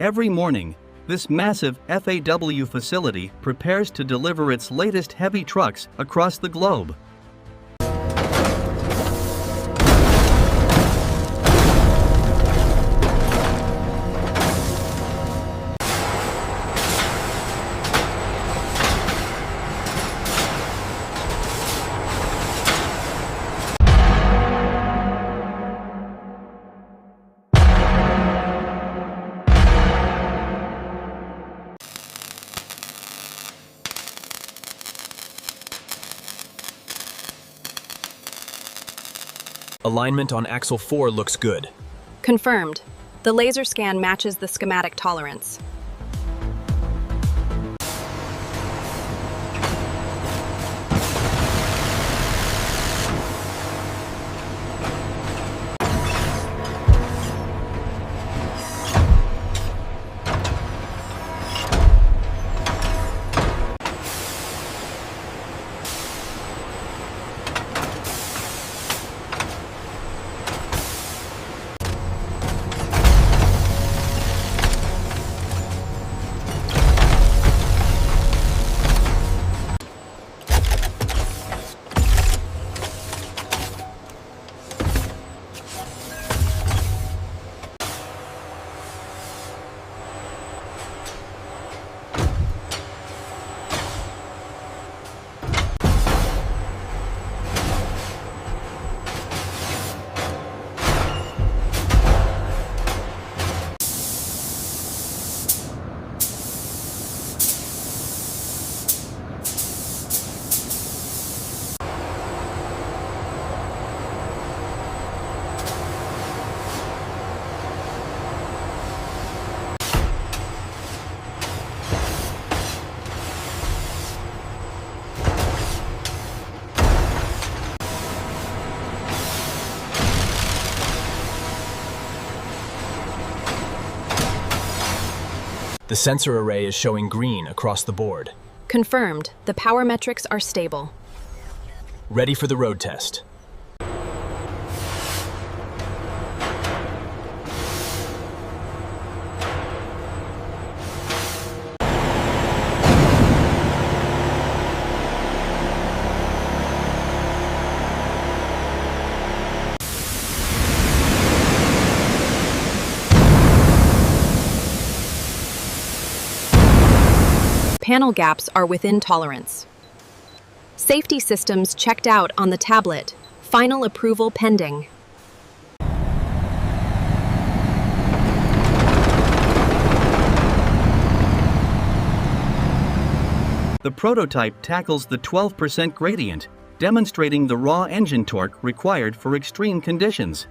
Every morning, this massive FAW facility prepares to deliver its latest heavy trucks across the globe. Alignment on axle 4 looks good. Confirmed. The laser scan matches the schematic tolerance. The sensor array is showing green across the board. Confirmed. The power metrics are stable. Ready for the road test. Panel gaps are within tolerance. Safety systems checked out on the tablet. Final approval pending. The prototype tackles the 12% gradient, demonstrating the raw engine torque required for extreme conditions.